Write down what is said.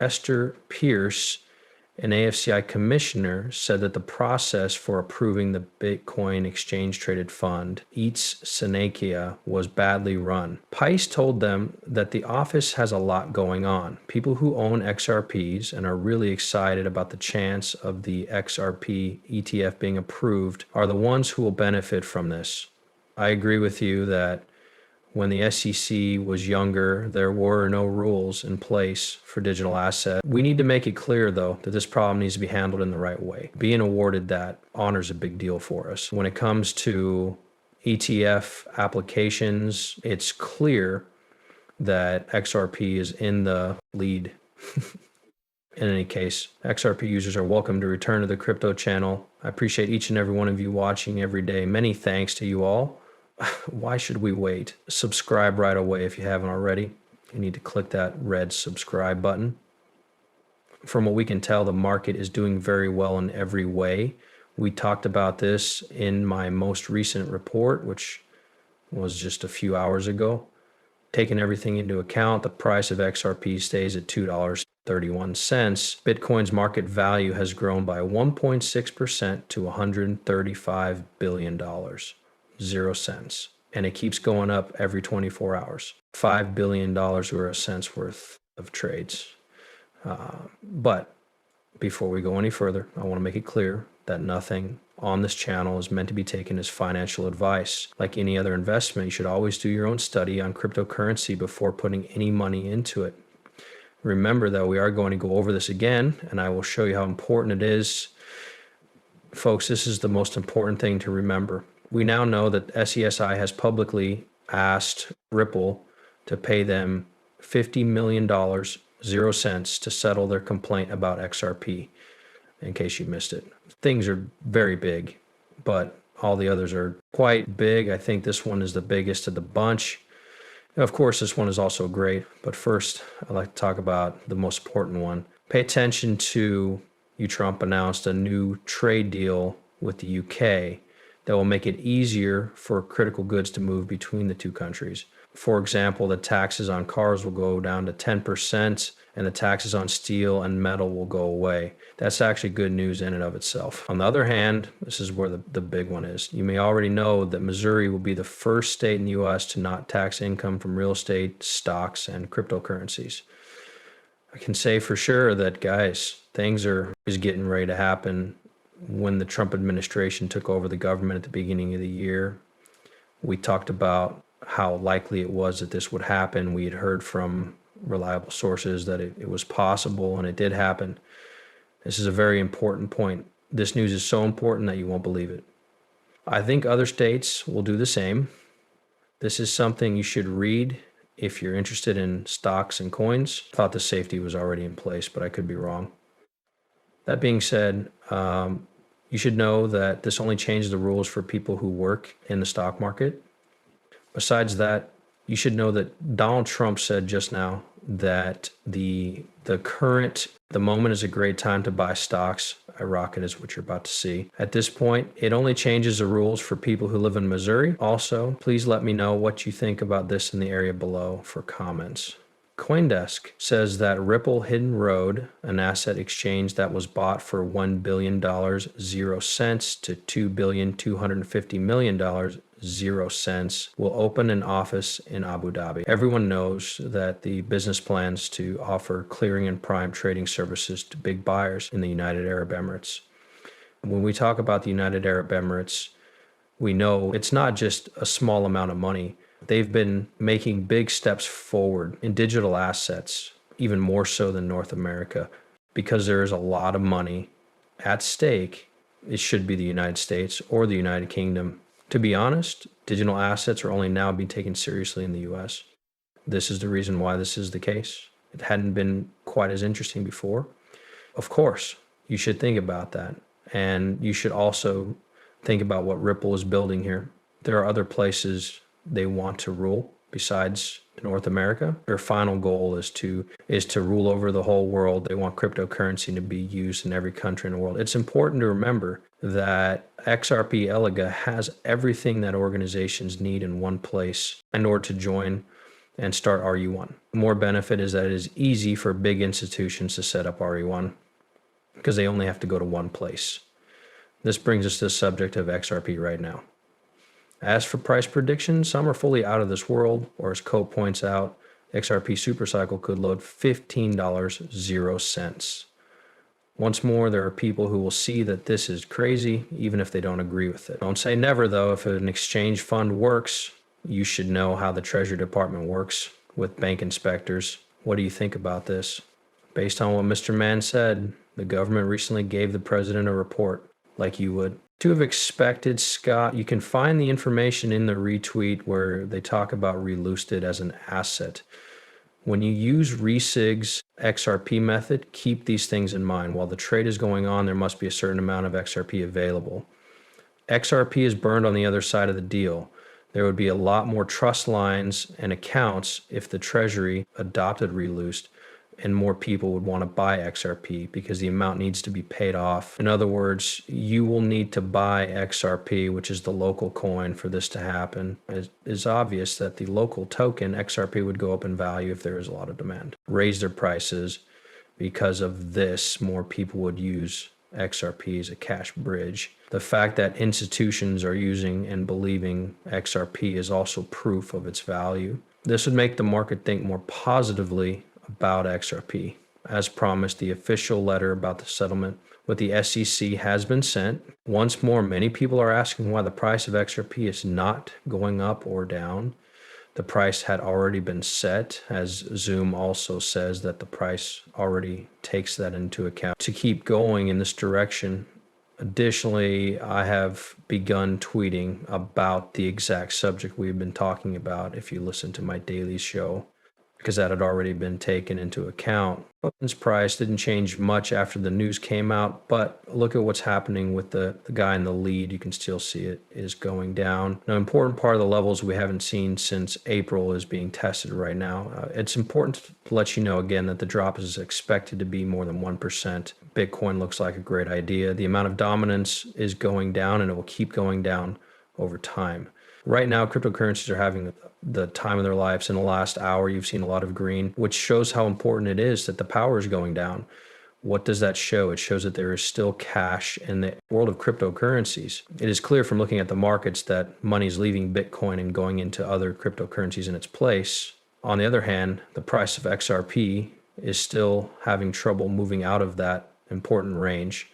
Esther Pierce, an AFCI commissioner, said that the process for approving the Bitcoin exchange-traded fund, Us.Thankx, was badly run. Pice told them that the office has a lot going on. People who own XRPs and are really excited about the chance of the XRP ETF being approved are the ones who will benefit from this. I agree with you that when the SEC was younger, there were no rules in place for digital assets. We need to make it clear, though, that this problem needs to be handled in the right way. Being awarded that honor is a big deal for us. When it comes to ETF applications, it's clear that XRP is in the lead. In any case, XRP users are welcome to return to the crypto channel. I appreciate each and every one of you watching every day. Many thanks to you all. Why should we wait? Subscribe right away if you haven't already. You need to click that red subscribe button. From what we can tell, the market is doing very well in every way. We talked about this in my most recent report, which was just a few hours ago. Taking everything into account, the price of XRP stays at $2.31. Bitcoin's market value has grown by 1.6% to $135 billion. 0 cents. And it keeps going up every 24 hours. $5 billion or a cent's worth of trades. But before we go any further, I want to make it clear that nothing on this channel is meant to be taken as financial advice. Like any other investment, you should always do your own study on cryptocurrency before putting any money into it. Remember that we are going to go over this again, and I will show you how important it is. Folks, this is the most important thing to remember. We now know that SESI has publicly asked Ripple to pay them $50 million, 0 cents, to settle their complaint about XRP, in case you missed it. Things are very big, but all the others are quite big. I think this one is the biggest of the bunch. Of course, this one is also great, but first, I'd like to talk about the most important one. Pay attention to, Trump announced a new trade deal with the UK that will make it easier for critical goods to move between the two countries. For example, the taxes on cars will go down to 10%, and the taxes on steel and metal will go away. That's actually good news in and of itself. On the other hand, this is where the big one is. You may already know that Missouri will be the first state in the U.S. to not tax income from real estate, stocks, and cryptocurrencies. I can say for sure that, guys, things is getting ready to happen. When the Trump administration took over the government at the beginning of the year, we talked about how likely it was that this would happen. We had heard from reliable sources that it was possible, and it did happen. This is a very important point. This news is so important that you won't believe it. I think other states will do the same. This is something you should read if you're interested in stocks and coins. I thought the safety was already in place, but I could be wrong. That being said, you should know that this only changes the rules for people who work in the stock market. Besides that, you should know that Donald Trump said just now that the moment is a great time to buy stocks. A rocket is what you're about to see. At this point, it only changes the rules for people who live in Missouri. Also, please let me know what you think about this in the area below for comments. CoinDesk says that Ripple Hidden Road, an asset exchange that was bought for $1 billion, 0 cents, to $2,250 million, 0 cents, will open an office in Abu Dhabi. Everyone knows that the business plans to offer clearing and prime trading services to big buyers in the United Arab Emirates. When we talk about the United Arab Emirates, we know it's not just a small amount of money. They've been making big steps forward in digital assets, even more so than North America, because there is a lot of money at stake. It should be the United States or the United Kingdom. To be honest, digital assets are only now being taken seriously in the US. This is the reason why this is the case. It hadn't been quite as interesting before. Of course, you should think about that. And you should also think about what Ripple is building here. There are other places they want to rule besides North America. Their final goal is to rule over the whole world. They want cryptocurrency to be used in every country in the world. It's important to remember that XRP Elega has everything that organizations need in one place in order to join and start RU1. More benefit is that it is easy for big institutions to set up RU1 because they only have to go to one place. This brings us to the subject of XRP right now. As for price predictions, some are fully out of this world, or as Cope points out, XRP supercycle could load $15.00. Once more, there are people who will see that this is crazy, even if they don't agree with it. Don't say never, though. If an exchange fund works, you should know how the Treasury Department works with bank inspectors. What do you think about this? Based on what Mr. Mann said, the government recently gave the president a report, like you would. To have expected, Scott, you can find the information in the retweet where they talk about relusted as an asset. When you use resig's XRP method, keep these things in mind. While the trade is going on, there must be a certain amount of XRP available. XRP is burned on the other side of the deal. There would be a lot more trust lines and accounts if the Treasury adopted relused, and more people would want to buy XRP because the amount needs to be paid off. In other words, you will need to buy XRP, which is the local coin, for this to happen. It is obvious that the local token, XRP, would go up in value if there is a lot of demand. Raise their prices. Because of this, more people would use XRP as a cash bridge. The fact that institutions are using and believing XRP is also proof of its value. This would make the market think more positively about XRP. As promised, the official letter about the settlement with the SEC has been sent. Once more, many people are asking why the price of XRP is not going up or down. The price had already been set, as Zoom also says that the price already takes that into account to keep going in this direction. Additionally, I have begun tweeting about the exact subject we've been talking about if you listen to my daily show, because that had already been taken into account. Its price didn't change much after the news came out, but look at what's happening with the guy in the lead. You can still see it is going down. An important part of the levels we haven't seen since April is being tested right now. It's important to let you know again that the drop is expected to be more than 1%. Bitcoin looks like a great idea. The amount of dominance is going down, and it will keep going down over time. Right now, cryptocurrencies are having the time of their lives. In the last hour, you've seen a lot of green, which shows how important it is that the power is going down. What does that show? It shows that there is still cash in the world of cryptocurrencies. It is clear from looking at the markets that money is leaving Bitcoin and going into other cryptocurrencies in its place. On the other hand, the price of XRP is still having trouble moving out of that important range.